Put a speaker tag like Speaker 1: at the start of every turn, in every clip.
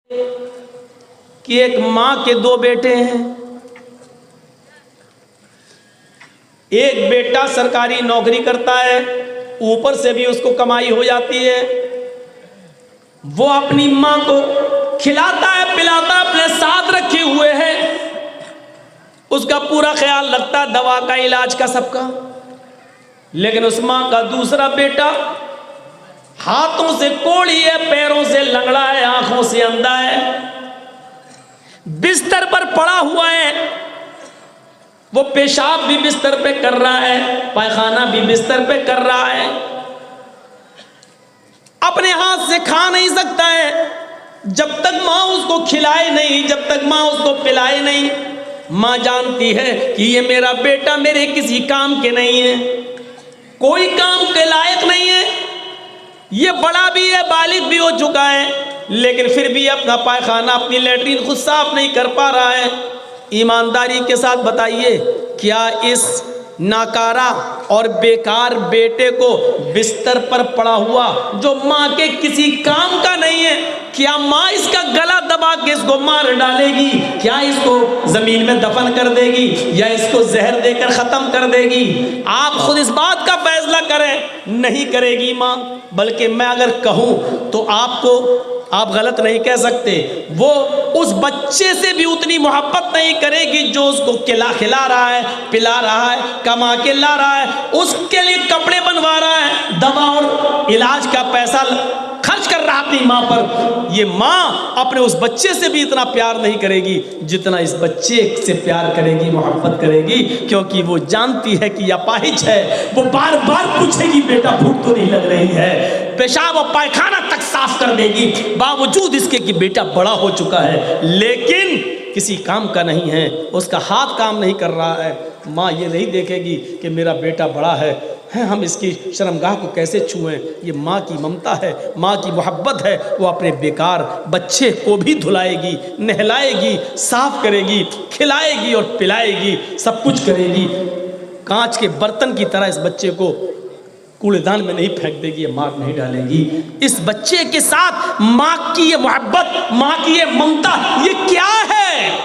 Speaker 1: कि एक मां के दो बेटे हैं। एक बेटा सरकारी नौकरी करता है, ऊपर से भी उसको कमाई हो जाती है। वो अपनी मां को खिलाता है पिलाता है, अपने साथ रखे हुए है, उसका पूरा ख्याल रखता है, दवा का इलाज का सबका। लेकिन उस मां का दूसरा बेटा हाथों से कोढ़ी है, पैरों से लंगड़ा है, आंखों से अंधा है, बिस्तर पर पड़ा हुआ है। वो पेशाब भी बिस्तर पे कर रहा है, पायखाना भी बिस्तर पे कर रहा है, अपने हाथ से खा नहीं सकता है। जब तक मां उसको खिलाए नहीं, जब तक मां उसको पिलाए नहीं, मां जानती है कि ये मेरा बेटा मेरे किसी काम के नहीं है, कोई काम के लायक नहीं है। ये बड़ा भी है, बालिग भी हो चुका है, लेकिन फिर भी अपना पायखाना, अपनी लैट्रीन खुद साफ नहीं कर पा रहा है। ईमानदारी के साथ बताइए, क्या इस नाकारा और बेकार बेटे को बिस्तर पर पड़ा हुआ, जो माँ के किसी काम का नहीं है, क्या माँ इसका गला दबा के इसको मार डालेगी? क्या इसको जमीन में दफन कर देगी या इसको जहर देकर खत्म कर देगी? आप खुद इस बात का फैसला करें। नहीं करेगी माँ, बल्कि मैं अगर कहूँ तो आप गलत नहीं कह सकते। वो उस बच्चे से भी उतनी मोहब्बत नहीं करेगी जो उसको खिला रहा है, पिला रहा है, कमा के ला रहा है, उसके लिए कपड़े बनवा रहा है, दवा और इलाज का पैसा खर्च कर रहा है अपनी माँ पर। ये माँ अपने उस बच्चे से भी इतना प्यार नहीं करेगी जितना इस बच्चे से प्यार करेगी, मोहब्बत करेगी, क्योंकि वो जानती है कि अपाहिज है। वो बार बार पूछेगी, बेटा भूख तो नहीं लग रही है? पेशाब और पायखाना तक साफ कर देगी, बावजूद इसके कि बेटा बड़ा हो चुका है, लेकिन किसी काम का नहीं है, उसका हाथ काम नहीं कर रहा है। माँ ये नहीं देखेगी कि मेरा बेटा बड़ा है, हम इसकी शर्मगाह को कैसे छुएं। ये माँ की ममता है, माँ की मोहब्बत है। वो अपने बेकार बच्चे को भी धुलाएगी, नहलाएगी, साफ करेगी, खिलाएगी और पिलाएगी, सब कुछ करेगी। कांच के बर्तन की तरह इस बच्चे को कूड़ेदान में नहीं फेंक देगी, ये मार नहीं डालेगी। इस बच्चे के साथ माँ की ये मोहब्बत, माँ की ये ममता, ये क्या है?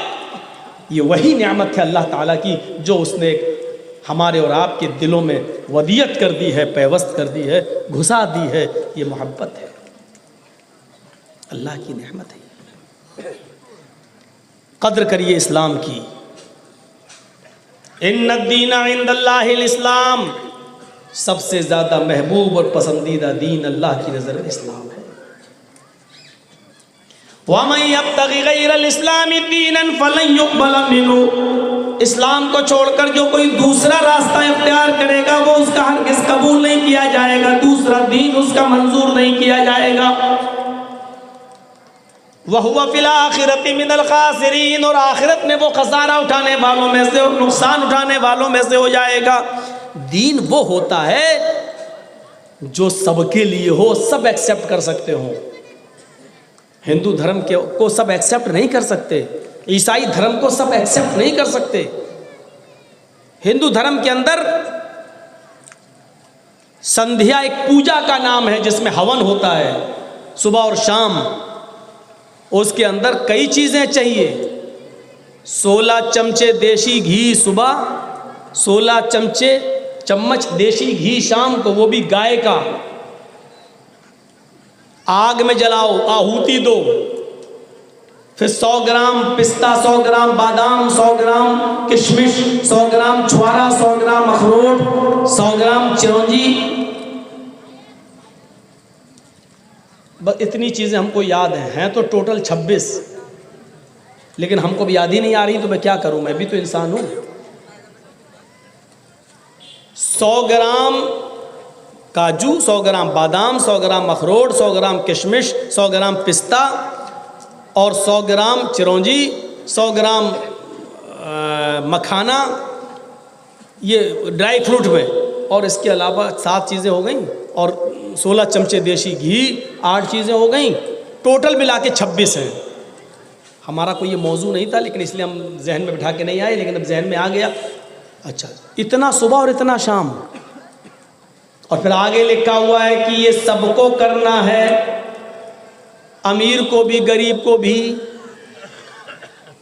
Speaker 1: ये वही नेमत है अल्लाह ताला की जो उसने हमारे और आपके दिलों में वदियत कर दी है, पैवस्त कर दी है, घुसा दी है। ये मोहब्बत है, अल्लाह की नेमत है। कद्र करिए इस्लाम की। इन्नद्दीना इंदल्लाहिल इस्लाम, सबसे ज़्यादा महबूब और पसंदीदा दीन अल्लाह की नज़र में इस्लाम है। वमन यब्तगी गैरल इस्लामी दीनन फलन युक़बल मिन्हु, इस्लाम को छोड़कर जो कोई दूसरा रास्ता इख्तियार करेगा वो उसका हरगिज़ कबूल नहीं किया जाएगा, दूसरा दीन उसका मंजूर नहीं किया जाएगा। वहुवा फिल आखिरति मिनल खासिरीन, और आखिरत में वो खसारा उठाने वालों में से और नुकसान उठाने वालों में से हो जाएगा। दीन वो होता है जो सबके लिए हो, सब एक्सेप्ट कर सकते हो। हिंदू धर्म को सब एक्सेप्ट नहीं कर सकते, ईसाई धर्म को सब एक्सेप्ट नहीं कर सकते। हिंदू धर्म के अंदर संध्या एक पूजा का नाम है जिसमें हवन होता है सुबह और शाम। उसके अंदर कई चीज़ें चाहिए। 16 चमचे देशी घी सुबह, 16 चम्मच देशी घी शाम को, वो भी गाय का। आग में जलाओ, आहुति दो, फिर 100 ग्राम पिस्ता, 100 ग्राम बादाम, 100 ग्राम किशमिश, 100 ग्राम छुआरा, 100 ग्राम अखरोट, 100 ग्राम चिरौंजी। बस इतनी चीज़ें हमको याद हैं तो टोटल 26, लेकिन हमको भी याद ही नहीं आ रही, तो मैं क्या करूं, मैं भी तो इंसान हूं। 100 ग्राम काजू, 100 ग्राम बादाम, 100 ग्राम अखरोट, 100 ग्राम किशमिश, 100 ग्राम पिस्ता और 100 ग्राम चिरौंजी, 100 ग्राम मखाना, ये ड्राई फ्रूट में, और इसके अलावा 7 चीज़ें हो गई, और 16 चमचे देशी घी, 8 चीज़ें हो गई, टोटल मिला के 26 हैं। हमारा कोई ये मौजू नहीं था, लेकिन इसलिए हम जहन में बिठा के नहीं आए, लेकिन अब जहन में आ गया। अच्छा, इतना सुबह और इतना शाम, और फिर आगे लिखा हुआ है कि ये सबको करना है। अमीर को भी गरीब को भी।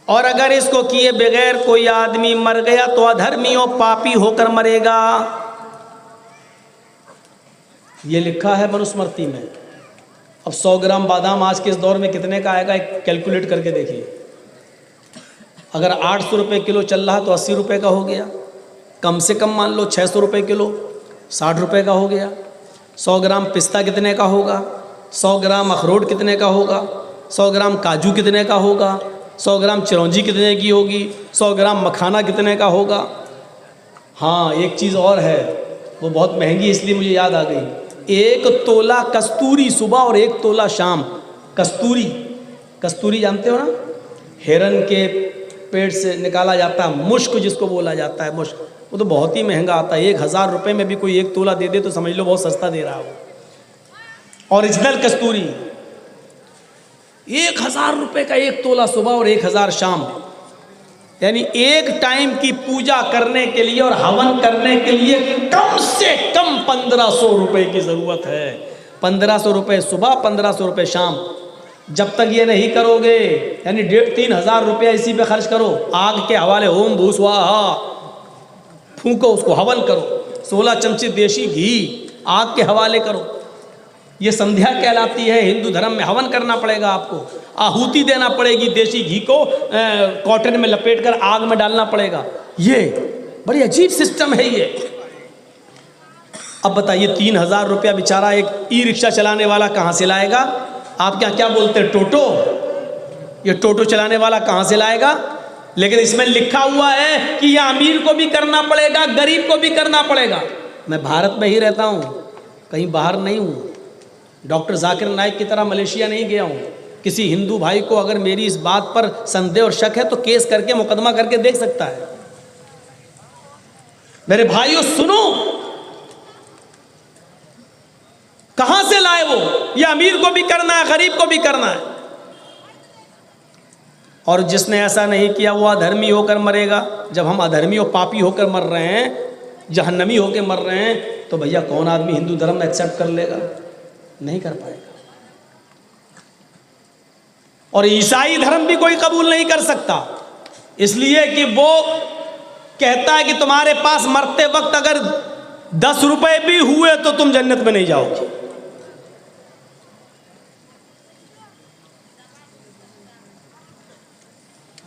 Speaker 1: और अगर इसको किए बगैर कोई आदमी मर गया तो अधर्मी और पापी होकर मरेगा। ये लिखा है मनुस्मृति में। अब 100 ग्राम बादाम आज के इस दौर में कितने का आएगा, एक कैलकुलेट करके देखिए। अगर 800 रुपये किलो चल रहा तो 80 रुपये का हो गया, कम से कम मान लो 600 रुपये किलो, 60 रुपये का हो गया। 100 ग्राम पिस्ता कितने का होगा, 100 ग्राम अखरोट कितने का होगा, 100 ग्राम काजू कितने का होगा, 100 ग्राम चिरौंजी कितने की होगी, 100 ग्राम मखाना कितने का होगा। हाँ, एक चीज़ और है, वो बहुत महंगी इसलिए मुझे याद आ गई। 1 तोला कस्तूरी सुबह और 1 तोला शाम। कस्तूरी, कस्तूरी जानते हो ना, हिरन के पेड़ से निकाला जाता है, मुश्क जिसको बोला जाता है, मुश्क। वो तो बहुत ही महंगा आता है। 1000 रुपये में भी कोई 1 तोला दे दे तो समझ लो बहुत सस्ता दे रहा है वो। ओरिजिनल कस्तूरी 1000 रुपये का 1 तोला सुबह और 1000 शाम। यानी एक टाइम की पूजा करने के लिए और हवन करने के लिए कम से कम 1500 रुपये की ज़रूरत है। 1500 रुपये सुबह, 1500 रुपये शाम। जब तक ये नहीं करोगे, यानी 2500 रुपया इसी पे खर्च करो। आग के हवाले ओम भू स्वाहा फूको, उसको हवन करो। 16 चमचे देशी घी आग के हवाले करो। ये संध्या कहलाती है हिंदू धर्म में। हवन करना पड़ेगा आपको, आहुति देना पड़ेगी। देशी घी को कॉटन में लपेटकर आग में डालना पड़ेगा। ये बड़ी अजीब सिस्टम है ये। अब बताइए 3000 रुपया बेचारा एक ई रिक्शा चलाने वाला कहाँ से लाएगा? आप क्या बोलते हैं, टोटो? ये टोटो चलाने वाला कहाँ से लाएगा? लेकिन इसमें लिखा हुआ है कि यह अमीर को भी करना पड़ेगा, गरीब को भी करना पड़ेगा। मैं भारत में ही रहता हूँ, कहीं बाहर नहीं हूँ। डॉक्टर जाकिर नाइक की तरह मलेशिया नहीं गया हूँ। किसी हिंदू भाई को अगर मेरी इस बात पर संदेह और शक है तो केस करके, मुकदमा करके देख सकता है। मेरे भाइयों सुनो, कहां से लाए वो? ये अमीर को भी करना है, गरीब को भी करना है। और जिसने ऐसा नहीं किया वो अधर्मी होकर मरेगा। जब हम अधर्मी और पापी होकर मर रहे हैं, जहन्नमी होकर मर रहे हैं, तो भैया कौन आदमी हिंदू धर्म में एक्सेप्ट कर लेगा? नहीं कर पाएगा। और ईसाई धर्म भी कोई कबूल नहीं कर सकता, इसलिए कि वो कहता है कि तुम्हारे पास मरते वक्त अगर 10 रुपए भी हुए तो तुम जन्नत में नहीं जाओगे।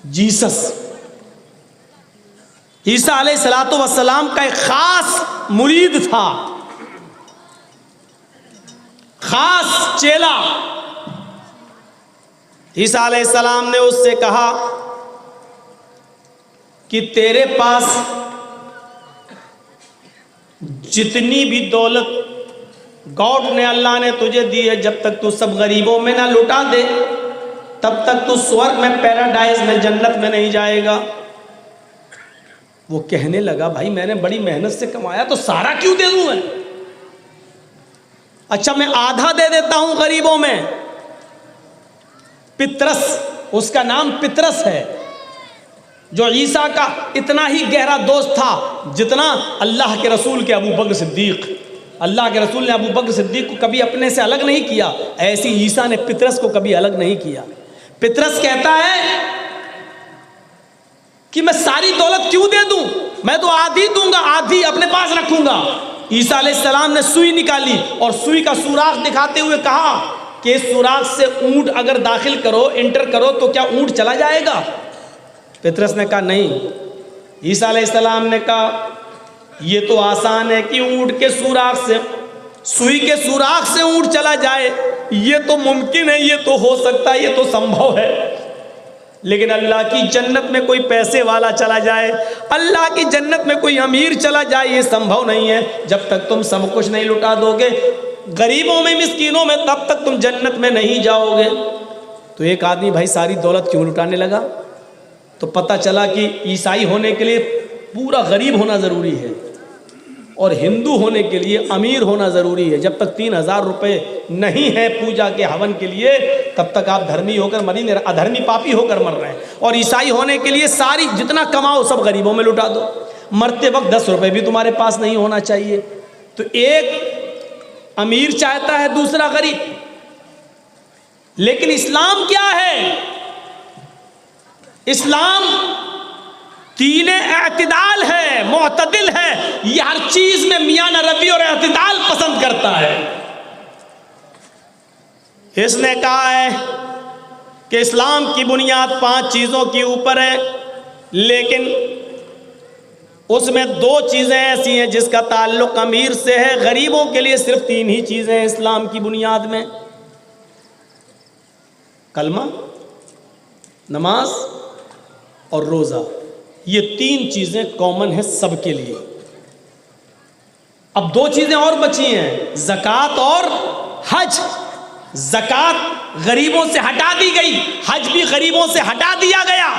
Speaker 1: जीसस, ईसा अलैहिस्सलातु वस्सलाम का एक खास मुरीद था, खास चेला। ईसा अलैहिस्सलाम ने उससे कहा कि तेरे पास जितनी भी दौलत गॉड ने, अल्लाह ने तुझे दी है, जब तक तू सब गरीबों में ना लुटा दे तब तक तू स्वर्ग में, पैराडाइज में, जन्नत में नहीं जाएगा। वो कहने लगा भाई मैंने बड़ी मेहनत से कमाया तो सारा क्यों दे दूं मैं? अच्छा मैं आधा दे देता हूं गरीबों में। पितरस, उसका नाम पितरस है, जो ईसा का इतना ही गहरा दोस्त था जितना अल्लाह के रसूल के अबू बकर सिद्दीक। अल्लाह के रसूल ने अबू बकर सिद्दीक को कभी अपने से अलग नहीं किया, ऐसी ईसा ने पितरस को कभी अलग नहीं किया। पितरस कहता है कि मैं सारी दौलत क्यों दे दूं, मैं तो आधी दूंगा, आधी अपने पास रखूंगा। ईसा अलैहिस्सलाम ने सुई निकाली और सुई का सुराख दिखाते हुए कहा कि इस सुराख से ऊंट अगर दाखिल करो, एंटर करो तो क्या ऊंट चला जाएगा? पितरस ने कहा नहीं। ईसा अलैहिस्सलाम ने कहा ये तो आसान है कि ऊंट के सुराख से, सुई के सुराख से ऊंट चला जाए, ये तो मुमकिन है, ये तो हो सकता है, ये तो संभव है। लेकिन अल्लाह की जन्नत में कोई पैसे वाला चला जाए, अल्लाह की जन्नत में कोई अमीर चला जाए, ये संभव नहीं है। जब तक तुम सब कुछ नहीं लुटा दोगे गरीबों में, मिस्कीनों में, तब तक तुम जन्नत में नहीं जाओगे। तो एक आदमी भाई सारी दौलत क्यों लुटाने लगा? तो पता चला कि ईसाई होने के लिए पूरा गरीब होना ज़रूरी है और हिंदू होने के लिए अमीर होना ज़रूरी है। जब तक 3000 रुपये नहीं है पूजा के हवन के लिए तब तक आप धर्मी होकर मर नहीं, अधर्मी पापी होकर मर रहे हैं। और ईसाई होने के लिए सारी जितना कमाओ सब गरीबों में लुटा दो। मरते वक्त 10 रुपये भी तुम्हारे पास नहीं होना चाहिए। तो एक अमीर चाहता है दूसरा गरीब, लेकिन इस्लाम क्या है? इस्लाम दीन एअतिदाल है, मुअतदिल है। ये हर चीज में मियां रवि और एअतिदाल पसंद करता है। इसने कहा है कि इस्लाम की बुनियाद 5 चीजों के ऊपर है, लेकिन उसमें 2 चीजें ऐसी हैं जिसका ताल्लुक अमीर से है। गरीबों के लिए सिर्फ 3 ही चीजें हैं इस्लाम की बुनियाद में, कलमा, नमाज और रोजा। ये 3 चीजें कॉमन है सबके लिए। अब 2 चीजें और बची हैं, ज़कात और हज। ज़कात गरीबों से हटा दी गई, हज भी गरीबों से हटा दिया गया।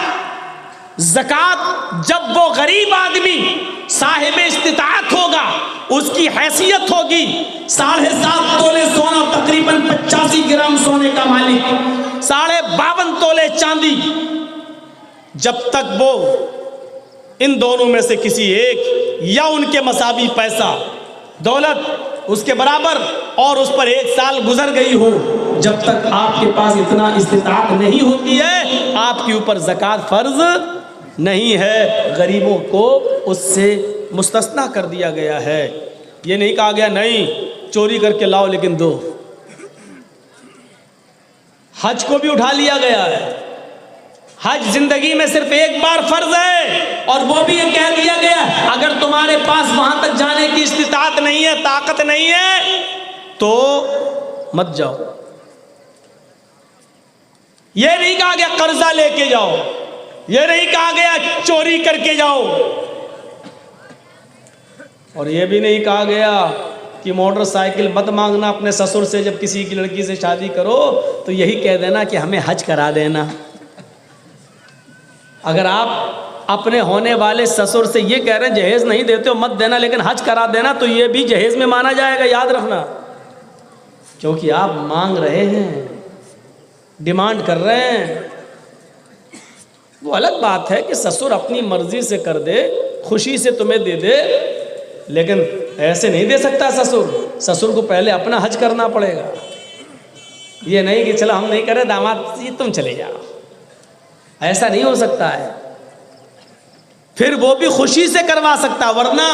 Speaker 1: ज़कात जब वो गरीब आदमी साहिब इस्तिताअत होगा, उसकी हैसियत होगी 7.5 तोले सोना, तकरीबन 85 ग्राम सोने का मालिक, 52.5 तोले चांदी, जब तक वो इन दोनों में से किसी एक या उनके मसावी पैसा, दौलत उसके बराबर और उस पर 1 साल गुजर गई हो, जब तक आपके पास इतना इस्तिताअत नहीं होती है, आपके ऊपर ज़कात फर्ज नहीं है। गरीबों को उससे मुस्तस्ना कर दिया गया है। ये नहीं कहा गया नहीं चोरी करके लाओ लेकिन दो। हज को भी उठा लिया गया है। हज जिंदगी में सिर्फ एक बार फर्ज है, और वो भी ये कह दिया गया अगर तुम्हारे पास वहां तक जाने की इस्तिताअत नहीं है, ताकत नहीं है, तो मत जाओ। ये नहीं कहा गया कर्जा लेके जाओ, ये नहीं कहा गया चोरी करके जाओ, और ये भी नहीं कहा गया कि मोटरसाइकिल मत मांगना अपने ससुर से। जब किसी की लड़की से शादी करो तो यही कह देना कि हमें हज करा देना। अगर आप अपने होने वाले ससुर से ये कह रहे हैं जहेज नहीं देते हो मत देना, लेकिन हज करा देना, तो ये भी जहेज में माना जाएगा, याद रखना। क्योंकि आप मांग रहे हैं, डिमांड कर रहे हैं। वो अलग बात है कि ससुर अपनी मर्जी से कर दे, खुशी से तुम्हें दे दे, लेकिन ऐसे नहीं दे सकता ससुर। ससुर को पहले अपना हज करना पड़ेगा। ये नहीं कि चलो हम नहीं कर रहे दामाद जी तुम चले जाओ, ऐसा नहीं हो सकता है। फिर वो भी खुशी से करवा सकता, वरना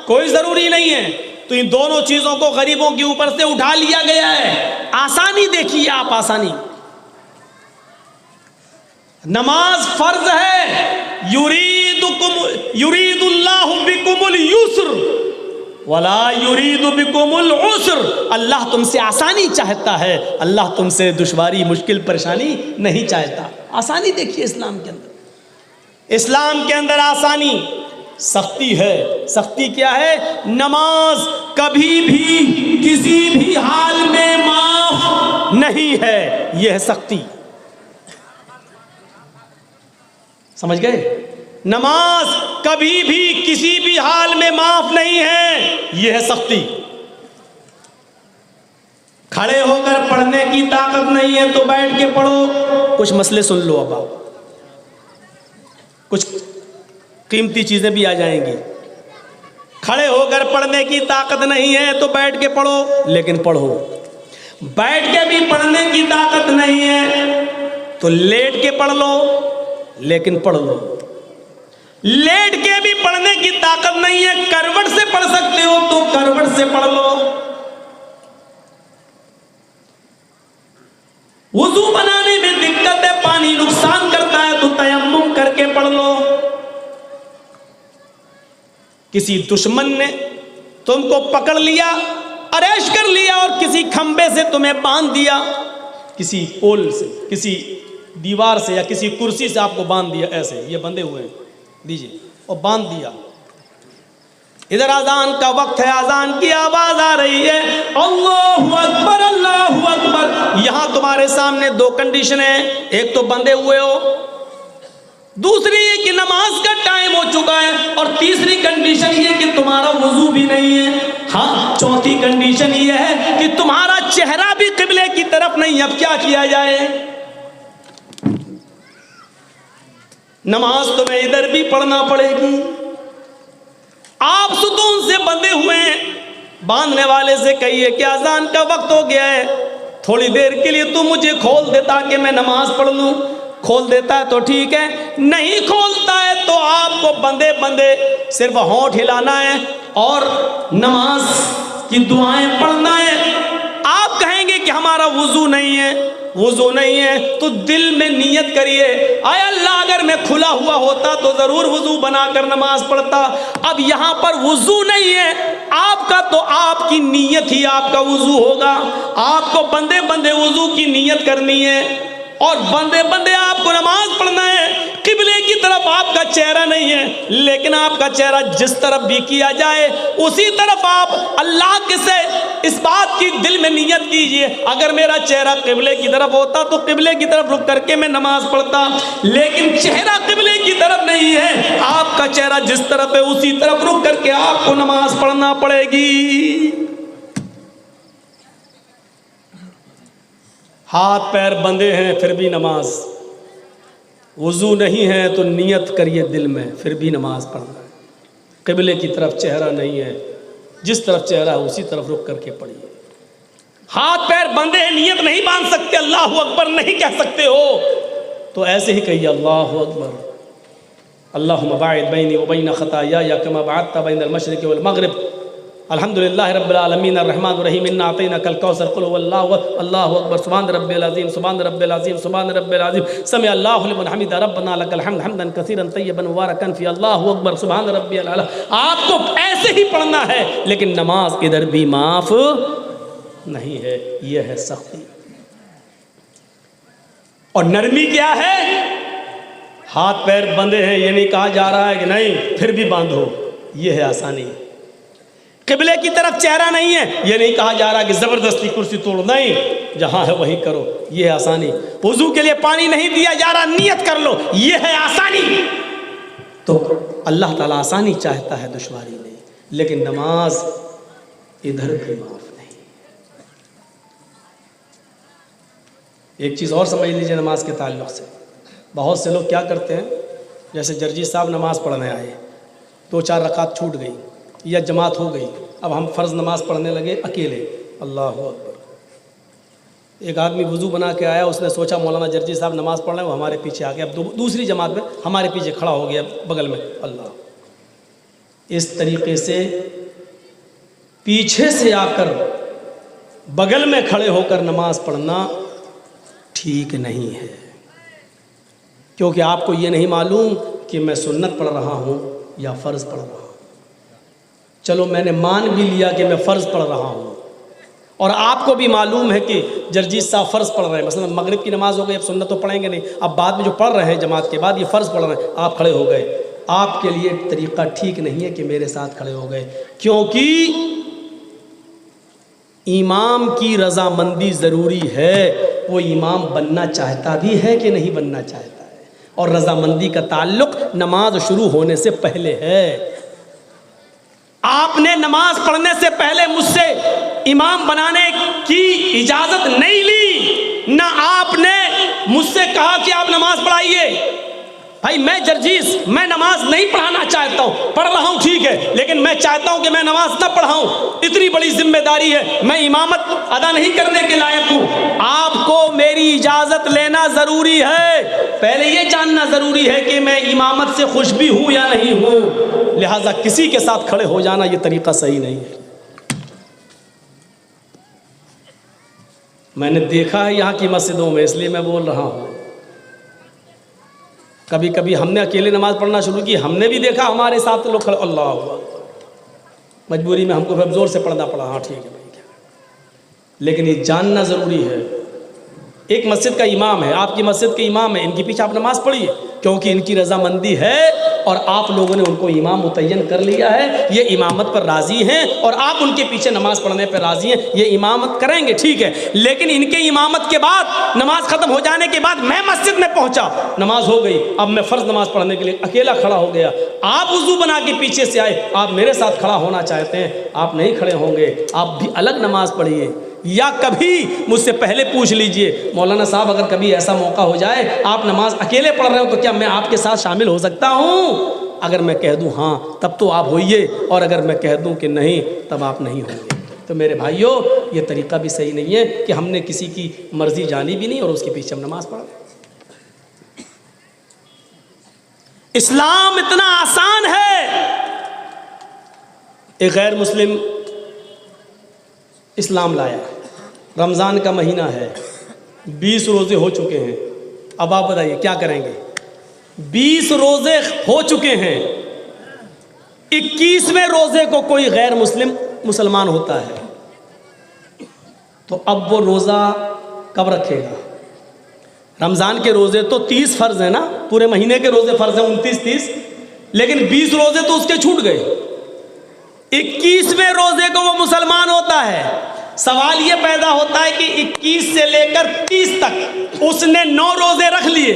Speaker 1: कोई जरूरी नहीं है। तो इन दोनों चीजों को गरीबों के ऊपर से उठा लिया गया है। आसानी देखिए आप, आसानी। नमाज फर्ज है, युरीदुल्लाहु बिकुमुल युस्र वला युरीदु बिकुमुल उस्र। अल्लाह तुमसे आसानी चाहता है, अल्लाह तुमसे दुश्वारी, मुश्किल, परेशानी नहीं चाहता। आसानी देखिए इस्लाम के अंदर। इस्लाम के अंदर आसानी, सख्ती है। सख्ती क्या है? नमाज कभी भी किसी भी हाल में माफ नहीं है, यह है सख्ती। समझ गए? नमाज कभी भी किसी भी हाल में माफ नहीं है, यह है सख्ती। खड़े होकर पढ़ने की ताकत नहीं है तो बैठ के पढ़ो। कुछ मसले सुन लो, अब आप कुछ कीमती चीजें भी आ जाएंगी। खड़े होकर पढ़ने की ताकत नहीं है तो बैठ के पढ़ो, लेकिन पढ़ो। बैठ के भी पढ़ने की ताकत नहीं है तो लेट के पढ़ लो, लेकिन पढ़ लो। लेट के भी पढ़ने की ताकत नहीं है, करवट से पढ़ सकते हो तो करवट से पढ़ लो। वुजू बनाने में दिक्कत है, पानी नुकसान करता है तो तयम्मुम करके पढ़ लो। किसी दुश्मन ने तुमको पकड़ लिया, अरेस्ट कर लिया और किसी खंबे से तुम्हें बांध दिया, किसी पोल से, किसी दीवार से या किसी कुर्सी से आपको बांध दिया, ऐसे ये बंधे हुए हैं, दीजिए, और बांध दिया। इधर अजान का वक्त है, अजान की आवाज आ रही है, अल्लाहु अकबर अल्लाहु अकबर। यहां तुम्हारे सामने 2 कंडीशन है, एक तो बंधे हुए हो, दूसरी ये कि नमाज का टाइम हो चुका है, और तीसरी कंडीशन ये कि तुम्हारा वुजू भी नहीं है। हाँ, चौथी कंडीशन ये है कि तुम्हारा चेहरा भी किबले की तरफ नहीं। अब क्या किया जाए? नमाज तुम्हें इधर भी पढ़ना पड़ेगी। आप सुतून से बंधे हुए हैं, बांधने वाले से कहिए कि अजान का वक्त हो गया है, थोड़ी देर के लिए तू मुझे खोल देता कि मैं नमाज पढ़ लूँ। खोल देता है तो ठीक है, नहीं खोलता है तो आपको बंदे बंदे सिर्फ होंठ हिलाना है और नमाज की दुआएं पढ़ना है। आप कहेंगे कि हमारा वुजू नहीं है, वुजू नहीं है तो दिल में नियत करिए, आय अल्लाह अगर मैं खुला हुआ होता तो ज़रूर वुजू बनाकर नमाज पढ़ता। अब यहाँ पर वुजू नहीं है आपका, तो आपकी नीयत ही आपका वुजू होगा। आपको बंदे बंदे वुजू की नीयत करनी है और बंदे बंदे आपको नमाज पढ़ना है। किबले की तरफ आपका चेहरा नहीं है, लेकिन आपका चेहरा जिस तरफ भी किया जाए उसी तरफ आप अल्लाह के से इस बात की दिल में नियत कीजिए, अगर मेरा चेहरा किबले की तरफ होता तो किबले की तरफ रुक करके मैं नमाज पढ़ता। लेकिन चेहरा किबले की तरफ नहीं है, आपका चेहरा जिस तरफ है उसी तरफ रुक करके आपको नमाज पढ़ना पड़ेगी। हाथ पैर बंधे हैं फिर भी नमाज, वुज़ू नहीं है तो नियत करिए दिल में, फिर भी नमाज पढ़ना है। क़िबले की तरफ चेहरा नहीं है, जिस तरफ चेहरा है उसी तरफ रुक करके पढ़िए। हाथ पैर बंधे हैं, नियत नहीं बांध सकते, अल्लाहु अकबर नहीं कह सकते हो तो ऐसे ही कहिए अल्लाहु अकबर, अल्लाहुम्मा बाइद बैनी व बैन खताया कमा बअदता बैनल मशरिक़ि वल मग़रिब, अल्हम्दुलिल्लाह रब्बिल आलमीन अर्रहमानिर रहीम, इन्ना अतैनाकल कौसर, कुल हुवल्लाहु अल्लाहु अकबर, सुभान रब्बिल अज़ीम, सुभान रब्बिल अज़ीम, सुभान रब्बिल अज़ीम, समी अल्लाहु लिमन हमिदा, रब्बना लकल हम्द हम्दन कसीरन तय्यबन मुबारकन फी, अल्लाहु अकबर, सुभान रब्बिल आला। आपको ऐसे ही पढ़ना है, लेकिन नमाज इधर भी माफ़ नहीं है, यह है सख्ती। और नरमी क्या है? हाथ पैर बंधे हैं, ये नहीं कहा जा रहा है कि नहीं फिर भी बांधो, ये है आसानी। किबले की तरफ चेहरा नहीं है, ये नहीं कहा जा रहा कि ज़बरदस्ती कुर्सी तोड़, नहीं, जहाँ है वहीं करो, ये है आसानी। वुज़ू के लिए पानी नहीं दिया जा रहा, नियत कर लो, ये है आसानी। तो अल्लाह ताला आसानी चाहता है, दुश्वारी नहीं, लेकिन नमाज इधर भी माफ़ नहीं। एक चीज़ और समझ लीजिए नमाज के ताल्लुक़ से, बहुत से लोग क्या करते हैं, जैसे जर्जी साहब नमाज़ पढ़ने आए, 2-4 रकात छूट गई या जमात हो गई, अब हम फ़र्ज़ नमाज पढ़ने लगे अकेले, अल्लाहु अकबर। एक आदमी वुज़ू बना के आया, उसने सोचा मौलाना जर्जी साहब नमाज़ पढ़ रहे हैं, वो हमारे पीछे आ गया, अब दूसरी जमात में हमारे पीछे खड़ा हो गया बगल में, अल्लाह। इस तरीक़े से पीछे से आकर बगल में खड़े होकर नमाज पढ़ना ठीक नहीं है, क्योंकि आपको ये नहीं मालूम कि मैं सुन्नत पढ़ रहा हूँ या फ़र्ज़ पढ़ रहा हूँ। चलो मैंने मान भी लिया कि मैं फ़र्ज़ पढ़ रहा हूँ, और आपको भी मालूम है कि जर्जीत साहब फ़र्ज़ पढ़ रहे हैं, मसलन मगरिब की नमाज़ हो गई, अब सुन्नत तो पढ़ेंगे नहीं, अब बाद में जो पढ़ रहे हैं जमात के बाद ये फ़र्ज़ पढ़ रहे हैं, आप खड़े हो गए, आपके लिए तरीक़ा ठीक नहीं है कि मेरे साथ खड़े हो गए, क्योंकि इमाम की रज़ामंदी ज़रूरी है। वो इमाम बनना चाहता भी है कि नहीं बनना चाहता है, और रज़ामंदी का ताल्लुक़ नमाज शुरू होने से पहले है। आपने नमाज पढ़ने से पहले मुझसे इमाम बनाने की इजाज़त नहीं ली, ना आपने मुझसे कहा कि आप नमाज पढ़ाइए। भाई मैं जर्जीस, मैं नमाज नहीं पढ़ाना चाहता हूँ, पढ़ रहा हूँ ठीक है, लेकिन मैं चाहता हूँ कि मैं नमाज न पढ़ाऊँ, इतनी बड़ी जिम्मेदारी है, मैं इमामत अदा नहीं करने के लायक हूँ। आपको मेरी इजाज़त लेना ज़रूरी है, पहले ये जानना ज़रूरी है कि मैं इमामत से खुश भी हूँ या नहीं हूँ, लिहाजा किसी के साथ खड़े हो जाना ये तरीक़ा सही नहीं है। मैंने देखा है यहाँ की मस्जिदों में, इसलिए मैं बोल रहा हूँ। कभी कभी हमने अकेले नमाज़ पढ़ना शुरू की, हमने भी देखा हमारे साथ लोग खड़े, अल्लाह, मजबूरी में हमको फिर ज़ोर से पढ़ना पड़ा, हाँ ठीक है भाई क्या, लेकिन ये जानना ज़रूरी है। एक मस्जिद का इमाम है, आपकी मस्जिद के इमाम है, इनके पीछे आप नमाज़ पढ़िए, क्योंकि इनकी रज़ामंदी है और आप लोगों ने उनको इमाम मुतय्यन कर लिया है, ये इमामत पर राज़ी हैं और आप उनके पीछे नमाज़ पढ़ने पर राज़ी हैं, ये इमामत करेंगे ठीक है। लेकिन इनके इमामत के बाद, नमाज ख़त्म हो जाने के बाद मैं मस्जिद में पहुंचा, नमाज हो गई, अब मैं फ़र्ज़ नमाज़ पढ़ने के लिए अकेला खड़ा हो गया, आप वुज़ू बना के पीछे से आए, आप मेरे साथ खड़ा होना चाहते हैं, आप नहीं खड़े होंगे, आप भी अलग नमाज़ पढ़िए। या कभी मुझसे पहले पूछ लीजिए, मौलाना साहब अगर कभी ऐसा मौका हो जाए आप नमाज अकेले पढ़ रहे हो तो क्या मैं आपके साथ शामिल हो सकता हूँ? अगर मैं कह दूँ हाँ तब तो आप होइए, और अगर मैं कह दूँ कि नहीं तब आप नहीं होंगे। तो मेरे भाइयों, ये तरीक़ा भी सही नहीं है कि हमने किसी की मर्ज़ी जानी भी नहीं और उसके पीछे हम नमाज़ पढ़ रहे। इस्लाम इतना आसान है। एक गैर मुस्लिम इस्लाम लाया, रमज़ान का महीना है, 20 रोज़े हो चुके हैं। अब आप बताइए क्या करेंगे? 20 रोज़े हो चुके हैं, 21वें रोज़े को कोई गैर मुसलमान होता है, तो अब वो रोज़ा कब रखेगा? रमज़ान के रोज़े तो 30 फ़र्ज़ है ना, पूरे महीने के रोज़े फ़र्ज़ हैं 29-30, लेकिन 20 रोज़े तो उसके छूट गए। 21वें रोज़े को वो मुसलमान होता है। सवाल ये पैदा होता है कि 21 से लेकर 30 तक उसने 9 रोज़े रख लिए,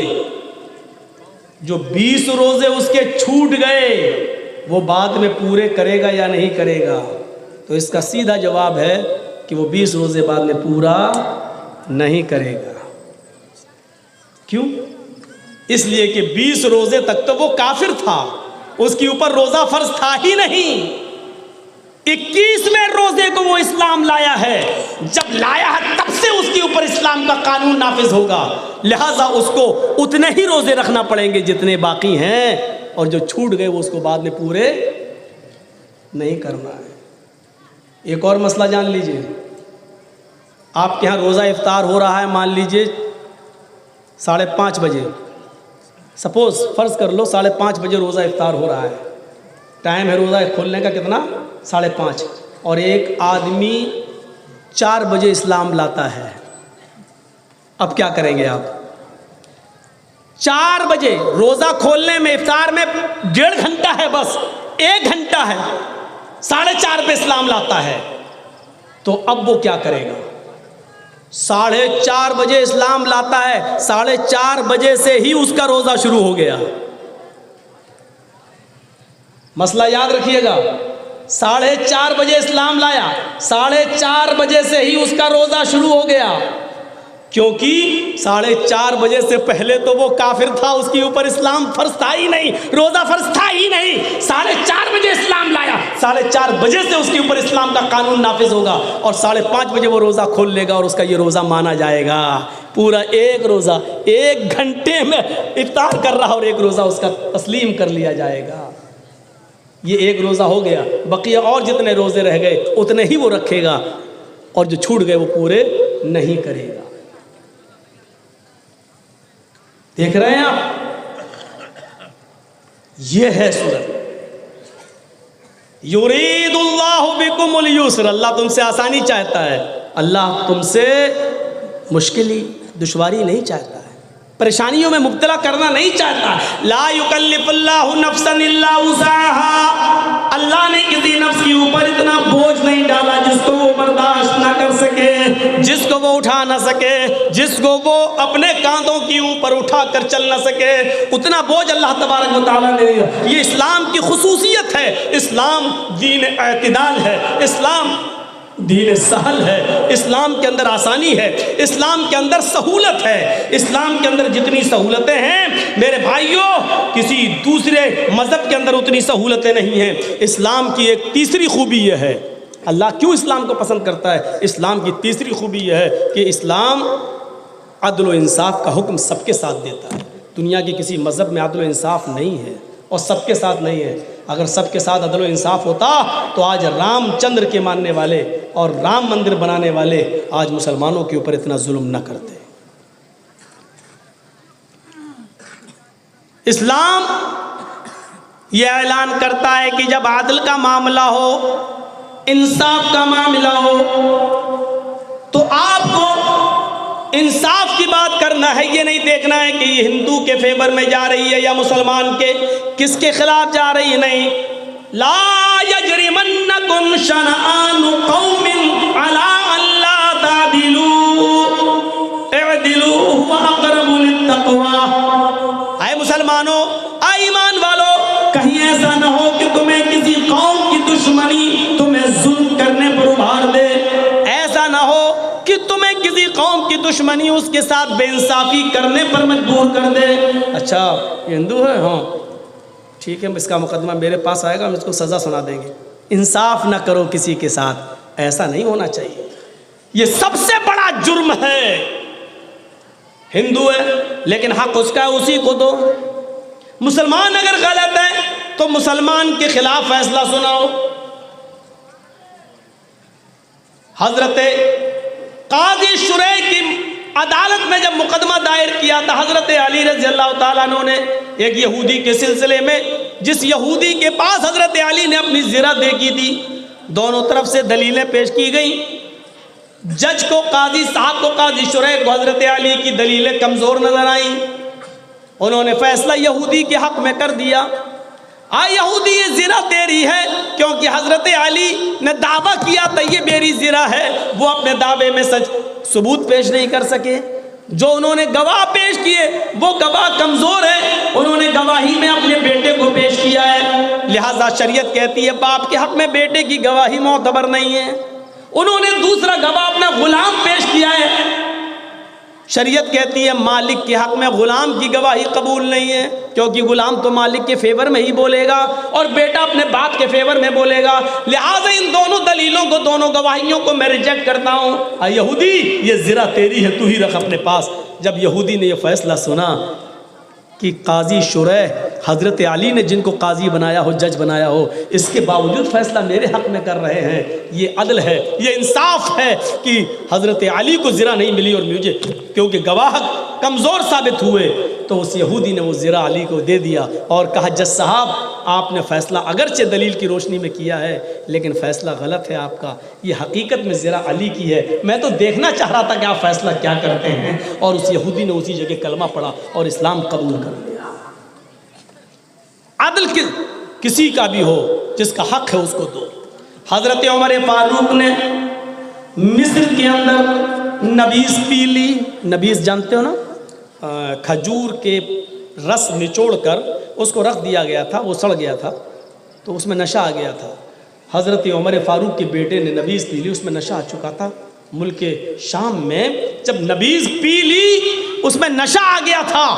Speaker 1: जो 20 रोज़े उसके छूट गए वो बाद में पूरे करेगा या नहीं करेगा? तो इसका सीधा जवाब है कि वो 20 रोज़े बाद में पूरा नहीं करेगा। क्यों? इसलिए कि 20 रोज़े तक तो वो काफिर था, उसके ऊपर रोज़ा फ़र्ज था ही नहीं। 21वें रोज़े को वो इस्लाम लाया है, जब लाया है तब से उसके ऊपर इस्लाम का कानून नाफिज होगा, लिहाजा उसको उतने ही रोज़े रखना पड़ेंगे जितने बाकी हैं, और जो छूट गए वो उसको बाद में पूरे नहीं करना है। एक और मसला जान लीजिए, आपके यहाँ रोज़ा इफ्तार हो रहा है, मान लीजिए 5:30 बजे, सपोज़ फ़र्ज़ कर लो 5:30 बजे रोज़ा इफ्तार हो रहा है, टाइम है रोज़ा खोलने का कितना? 5:30, और एक आदमी 4 बजे इस्लाम लाता है। अब क्या करेंगे आप? 4 बजे रोज़ा खोलने में, इफ्तार में 1.5 घंटा है, बस 1 घंटा है, 4:30 पे इस्लाम लाता है, तो अब वो क्या करेगा? 4:30 बजे इस्लाम लाता है, 4:30 बजे से ही उसका रोज़ा शुरू हो गया। मसला याद रखिएगा, 4:30 बजे इस्लाम लाया, 4:30 बजे से ही उसका रोज़ा शुरू हो गया, क्योंकि 4:30 बजे से पहले तो वो काफिर था, उसके ऊपर इस्लाम फ़र्ज था ही नहीं, रोज़ा फ़र्ज था ही नहीं। 4:30 बजे इस्लाम लाया, 4:30 बजे से उसके ऊपर इस्लाम का कानून नाफिज होगा, और 5:30 बजे वो रोज़ा खोल लेगा और उसका ये रोज़ा माना जाएगा। पूरा एक रोज़ा 1 घंटे में इफ्तार कर रहा और एक रोज़ा उसका तस्लीम कर लिया जाएगा। ये एक रोज़ा हो गया, बकिया और जितने रोज़े रह गए उतने ही वो रखेगा, और जो छूट गए वो पूरे नहीं करेगा। देख रहे हैं आप? ये है सूरत। युरीदुल्लाहु बिकुमुल युस्र, अल्लाह तुमसे आसानी चाहता है, अल्लाह तुमसे मुश्किल दुश्वारी नहीं चाहता है, परेशानियों में मुब्तला करना नहीं चाहता। ला युकल्लिफुल्लाहु नफ्सन इल्ला वुसअहा, अल्लाह ने किसी नफ्स के ऊपर इतना बोझ नहीं डाला जिसको वो बर्दाश्त ना कर सके, जिसको वो उठा ना सके, जिसको वो अपने कांधों के ऊपर उठा कर चल ना सके, उतना बोझ अल्लाह तबारक व तआला ने दिया। ये इस्लाम की खुसूसियत है। इस्लाम दीन एतदाल है, इस्लाम दीन सहल है, इस्लाम के अंदर आसानी है, इस्लाम के अंदर सहूलत है। इस्लाम के अंदर जितनी सहूलतें हैं मेरे भाइयों, किसी दूसरे मज़हब के अंदर उतनी सहूलतें नहीं हैं। इस्लाम की एक तीसरी खूबी यह है, अल्लाह क्यों इस्लाम को पसंद करता है? इस्लाम की तीसरी खूबी यह है कि इस्लाम अदल व इंसाफ का हुक्म सबके साथ देता है। दुनिया के किसी मज़हब में अदल व इंसाफ नहीं है और सबके साथ नहीं है। अगर सबके साथ अदल व इंसाफ होता तो आज रामचंद्र के मानने वाले और राम मंदिर बनाने वाले आज मुसलमानों के ऊपर इतना जुल्म न करते। इस्लाम यह ऐलान करता है कि जब आदल का मामला हो, इंसाफ का मामला हो, तो आपको इंसाफ की बात करना है। ये नहीं देखना है कि ये हिंदू के फेवर में जा रही है या मुसलमान के, किसके खिलाफ जा रही है, नहीं। ला यजरिमन्नकुम शनआनु कौमिन अला अल्ला तादिलू इअदिलू हुवा अक़रबु लित्तक़वा। आए मुसलमानों, आए ईमान वालों, कहीं ऐसा ना हो कि तुम्हें किसी कौम की दुश्मनी तुम्हें जुल्म करने पर उभार दे, ऐसा ना हो कि तुम्हें किसी कौम की दुश्मनी उसके साथ बेइंसाफी करने पर मजबूर कर दे। अच्छा ये हिंदू है, हाँ ठीक है, इसका मुकदमा मेरे पास आएगा, हम इसको सज़ा सुना देंगे। इंसाफ ना करो किसी के साथ, ऐसा नहीं होना चाहिए। ये सबसे बड़ा जुर्म है। हिंदू है लेकिन हक उसका है, उसी को दो। मुसलमान अगर गलत है तो मुसलमान के खिलाफ फैसला सुनाओ। हजरत काजी शुरैह की अदालत में जब मुकदमा दायर किया था हजरत अली रज़ी अल्लाह ताला अन्हु ने एक यहूदी के सिलसिले में, जिस यहूदी के पास हजरत अली ने अपनी ज़िरा देखी थी, दोनों तरफ से दलीलें पेश की गई। जज को, काजी साहब को, काजी शुरैह को हजरत अली की दलीलें कमज़ोर नजर आई। उन्होंने फैसला यहूदी के हक में कर दिया। यहूदी ये ज़िरा तेरी है, क्योंकि हजरत अली ने दावा किया था ये मेरी ज़िरा है। वो अपने दावे में सच सबूत पेश नहीं कर सके। जो उन्होंने गवाह पेश किए वो गवाह कमज़ोर है, उन्होंने गवाही में अपने बेटे को पेश किया है। लिहाजा शरीयत कहती है बाप के हक में बेटे की गवाही मोतबर नहीं है। उन्होंने दूसरा गवाह अपना गुलाम पेश किया है। शरीयत कहती है मालिक के हक में गुलाम की गवाही कबूल नहीं है, क्योंकि गुलाम तो मालिक के फेवर में ही बोलेगा और बेटा अपने बाप के फेवर में बोलेगा। लिहाजा इन दोनों दलीलों को, दोनों गवाहियों को मैं रिजेक्ट करता हूँ। यहूदी ये ज़िरा तेरी है, तू ही रख अपने पास। जब यहूदी ने यह फैसला सुना कि काजी शुरैह हजरत अली ने जिनको काजी बनाया हो, जज बनाया हो, इसके बावजूद फैसला मेरे हक में कर रहे हैं, ये अदल है, ये इंसाफ है कि हजरत अली को ज़िरा नहीं मिली और मुझे, क्योंकि गवाह कमज़ोर साबित हुए, तो उस यहूदी ने वो ज़िरा अली को दे दिया और कहा जज साहब आपने फ़ैसला अगरचे दलील की रोशनी में किया है, लेकिन फ़ैसला गलत है आपका। ये हकीकत में ज़िरा अली की है। मैं तो देखना चाह रहा था कि आप फ़ैसला क्या करते हैं। और उस यहूदी ने उसी जगह कलमा पढ़ा और इस्लाम कबूल कर लिया। अदल किसी का भी हो, जिसका हक है उसको दो। हज़रत उमर फारूक ने मिस्र के अंदर नबीज़ पी ली। नबीज़ जानते हो ना, खजूर के रस निचोड़कर उसको रख दिया गया था, वो सड़ गया था तो उसमें नशा आ गया था। हज़रत उमर फारूक के बेटे ने नबीज़ पी ली, उसमें नशा आ चुका था। मुल्क शाम में जब नबीज़ पी ली उसमें नशा आ गया था,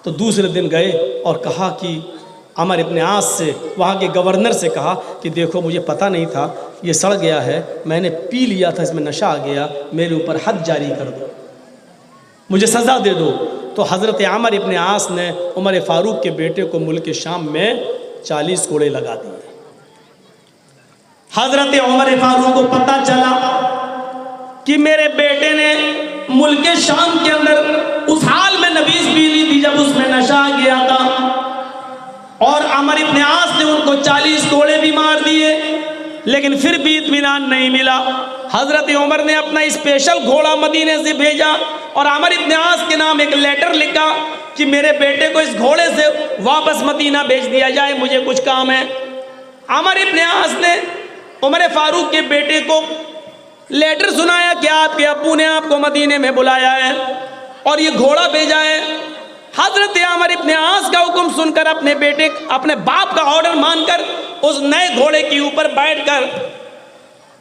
Speaker 1: तो दूसरे दिन गए और कहा कि अमर इब्न आस से, वहाँ के गवर्नर से कहा कि देखो मुझे पता नहीं था, ये सड़ गया है, मैंने पी लिया था, इसमें नशा आ गया, मेरे ऊपर हद जारी कर दो, मुझे सज़ा दे दो। तो हज़रत अमर इब्न आस ने उमर फारूक के बेटे को मुल्क शाम में 40 कोड़े लगा दिए। हज़रत उमर फारूक को पता चला कि मेरे बेटे ने मुल्क शाम के अंदर उस हाल में नबीज़ पी ली थी जब उसमें नशा आ गया था, और अमर इब्न आस ने उनको 40 कोड़े भी मार दिए, लेकिन फिर भी इत्मीनान नहीं मिला। हज़रत उमर ने अपना स्पेशल घोड़ा मदीने से भेजा और अमर इब्न आस के नाम एक लेटर लिखा कि मेरे बेटे को इस घोड़े से वापस मदीना भेज दिया जाए, मुझे कुछ काम है। अमर इब्न आस ने उमर फारूक के बेटे को लेटर सुनाया कि आपके अब्बू ने आपको मदीने में बुलाया है और ये घोड़ा भेजा है। हज़रत अमर इब्न आस का हुक्म सुनकर अपने बेटे, अपने बाप का ऑर्डर मानकर उस नए घोड़े के ऊपर बैठकर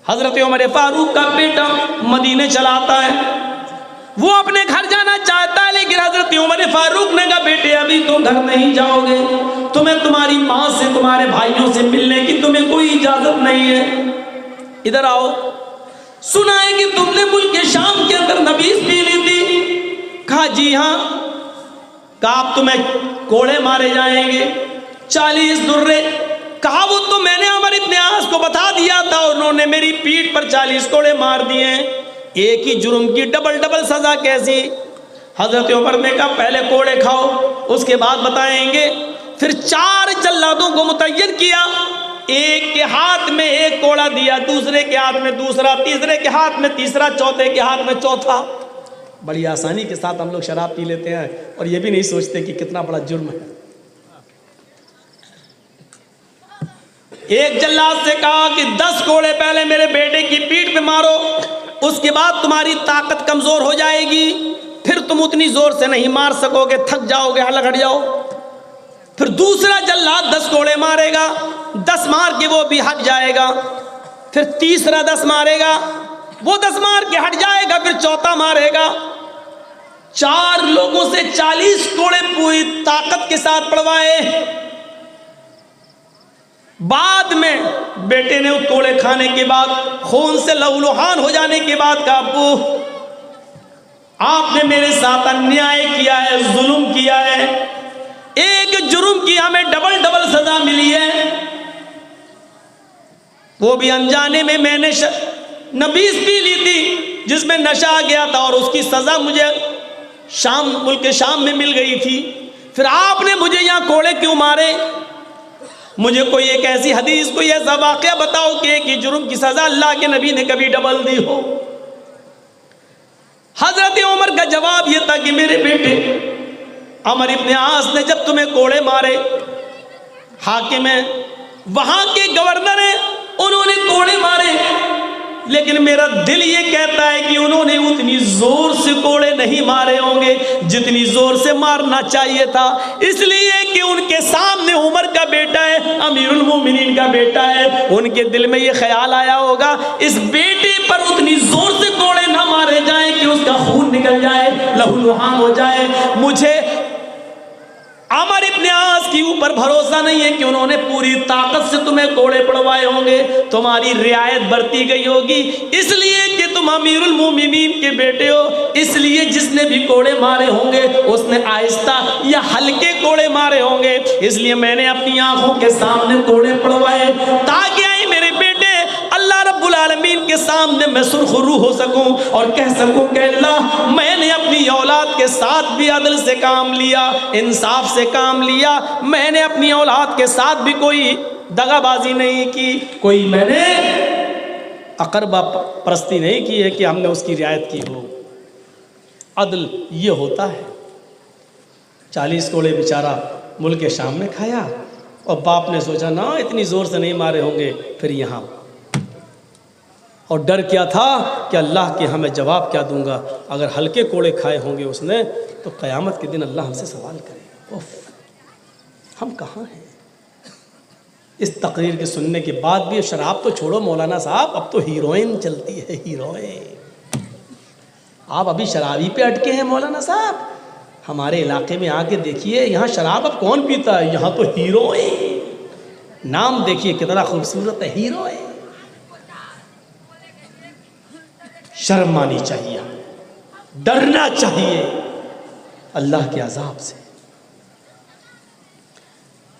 Speaker 1: हज़रत उमर फारूक का बेटा मदीने चलाता है। वो अपने घर जाना चाहता है, लेकिन हज़रत उमर फारूक ने कहा बेटे अभी तुम घर नहीं जाओगे, तुम्हें तुम्हारी माँ से, तुम्हारे भाइयों से मिलने की तुम्हें कोई इजाज़त नहीं है, इधर आओ। सुना है कि तुमने मुल्क शाम के अंदर नबीज़ पी ली थी। कहा जी हाँ। कहा अब तुम्हें कोड़े मारे जाएंगे 40 दुर्रे। कहा वो तो मैंने अमर इब्न आस को बता दिया था, उन्होंने मेरी पीठ पर 40 कोड़े मार दिए। एक ही जुर्म की डबल डबल सजा कैसी? हज़रत उमर ने कहा पहले कोड़े खाओ, उसके बाद बताएंगे। फिर 4 जल्लादों को मुतय्यन किया, एक के हाथ में एक कोड़ा दिया, दूसरे के हाथ में दूसरा, तीसरे के हाथ में तीसरा, चौथे के हाथ में चौथा। बड़ी आसानी के साथ हम लोग शराब पी लेते हैं और ये भी नहीं सोचते कि कितना बड़ा जुर्म है। एक जल्लाद से कहा कि 10 कोड़े पहले मेरे बेटे की पीठ पे मारो, उसके बाद तुम्हारी ताकत कमजोर हो जाएगी, फिर तुम उतनी जोर से नहीं मार सकोगे, थक जाओगे, हलक हट जाओ। फिर दूसरा जल्लाद 10 कोड़े मारेगा, 10 मार के वो भी हट जाएगा। फिर तीसरा 10 मारेगा, वो 10 मार के हट जाएगा। फिर चौथा मारेगा। 4 लोगों से 40 कोड़े पूरी ताकत के साथ पड़वाए। बाद में बेटे ने कोड़े खाने के बाद, खून से लहूलुहान हो जाने के बाद कहा, अब्बू आपने मेरे साथ अन्याय किया है, जुल्म किया है, एक जुर्म की हमें डबल डबल सजा मिली है, वो भी अनजाने में मैंने नबीस पी ली थी जिसमें नशा आ गया था, और उसकी सजा मुझे मुल्क शाम में मिल गई थी। फिर आपने मुझे यहाँ कोड़े क्यों मारे? मुझे कोई एक ऐसी हदीस, कोई ऐसा वाकया बताओ कि एक ही जुर्म की सजा अल्लाह के नबी ने कभी डबल दी हो। हजरत उमर का जवाब यह था कि मेरे बेटे अमर इब्न आस ने जब तुम्हें कोड़े मारे, हाकिम है, वहां के गवर्नर है, उन्होंने कोड़े मारे, लेकिन मेरा दिल ये कहता है कि उन्होंने उतनी जोर से कोड़े नहीं मारे होंगे जितनी जोर से मारना चाहिए था, इसलिए कि उनके सामने उमर का बेटा है, अमीरुल मोमिनीन का बेटा है। उनके दिल में ये ख्याल आया होगा इस बेटे पर उतनी जोर से कोड़े ना मारे जाएं कि उसका खून निकल जाए, लहूलुहान हो जाए। मुझे अमर इब्न आस के ऊपर भरोसा नहीं है कि उन्होंने पूरी ताकत से तुम्हें कोड़े पड़वाए होंगे, तुम्हारी रियायत बरती गई होगी, इसलिए कि तुम अमीरुल मोमिनीन के बेटे हो, इसलिए जिसने भी कोड़े मारे होंगे उसने आहिस्ता या हल्के कोड़े मारे होंगे, इसलिए मैंने अपनी आंखों के सामने कोड़े पड़वाए ताकि आई मेरे बेटे अल्लाह रब्बुल आलमीन के सामने मैं सुरखरू हो सकूं और कह सकूं कि अल्लाह मैंने अपनी औलाद के साथ भी अदल से काम लिया, इंसाफ से काम लिया, मैंने अपनी औलाद के साथ भी कोई दगाबाजी नहीं की, कोई मैंने अकरबा परस्ती नहीं की है कि हमने उसकी रियायत की हो। अदल ये होता है। 40 कोड़े बेचारा मुल्क शाम में खाया और बाप ने सोचा ना इतनी ज़ोर से नहीं मारे होंगे, फिर यहाँ, और डर क्या था कि अल्लाह के हमें जवाब क्या दूंगा, अगर हल्के कोड़े खाए होंगे उसने तो क़यामत के दिन अल्लाह हमसे सवाल करेगा। उफ, हम कहाँ हैं? इस तकरीर के सुनने के बाद भी, शराब तो छोड़ो मौलाना साहब, अब तो हीरोइन चलती है, हीरोइन। आप अभी शराबी पे अटके हैं मौलाना साहब, हमारे इलाके में आके देखिए, यहाँ शराब अब कौन पीता है, यहाँ तो हीरोइन। नाम देखिए कितना खूबसूरत है, हीरोइन। शर्म आनी चाहिए, डरना चाहिए अल्लाह के अजाब से।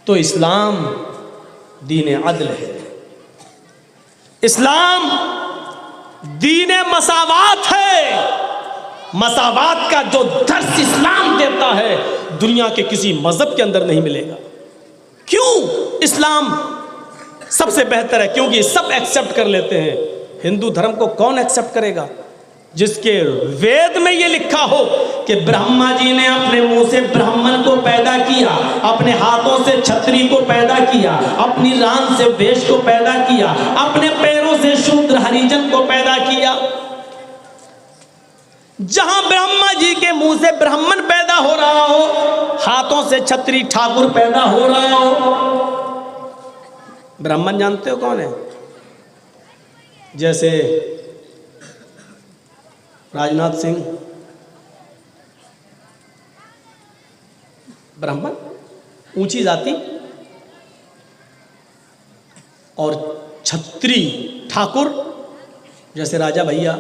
Speaker 1: तो इस्लाम दीन अदल है, इस्लाम दीन मसावात है। मसावात का जो दर्स इस्लाम देता है दुनिया के किसी मजहब के अंदर नहीं मिलेगा। क्यों? इस्लाम सबसे बेहतर है क्योंकि सब एक्सेप्ट कर लेते हैं। हिंदू धर्म को कौन एक्सेप्ट करेगा? जिसके वेद में ये लिखा हो कि ब्रह्मा जी ने अपने मुंह से ब्राह्मण को पैदा किया, अपने हाथों से छतरी को पैदा किया, अपनी रान से वेश को पैदा किया, अपने पैरों से शूद्र हरिजन को पैदा किया। जहां ब्रह्मा जी के मुंह से ब्राह्मण पैदा हो रहा हो, हाथों से छतरी ठाकुर पैदा हो रहा हो। ब्राह्मण जानते हो कौन है? जैसे राजनाथ सिंह ब्राह्मण, ऊंची जाति, और छत्री ठाकुर जैसे राजा भैया,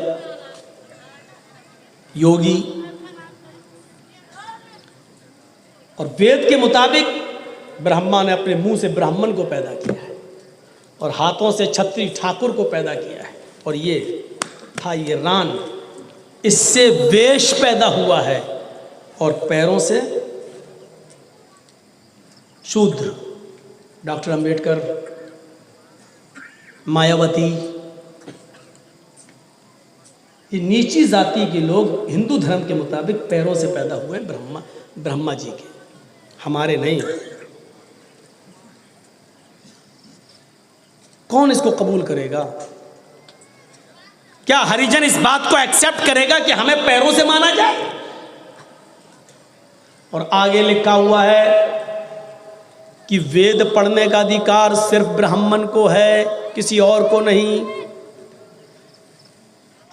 Speaker 1: योगी। और वेद के मुताबिक ब्रह्मा ने अपने मुंह से ब्राह्मण को पैदा किया है और हाथों से छत्री ठाकुर को पैदा किया है, और ये था ये रान, इससे वेश पैदा हुआ है, और पैरों से शूद्र। डॉक्टर अंबेडकर, मायावती, ये नीची जाति के लोग हिंदू धर्म के मुताबिक पैरों से पैदा हुए ब्रह्मा जी के, हमारे नहीं। कौन इसको कबूल करेगा? क्या हरिजन इस बात को एक्सेप्ट करेगा कि हमें पैरों से माना जाए? और आगे लिखा हुआ है कि वेद पढ़ने का अधिकार सिर्फ ब्राह्मण को है, किसी और को नहीं।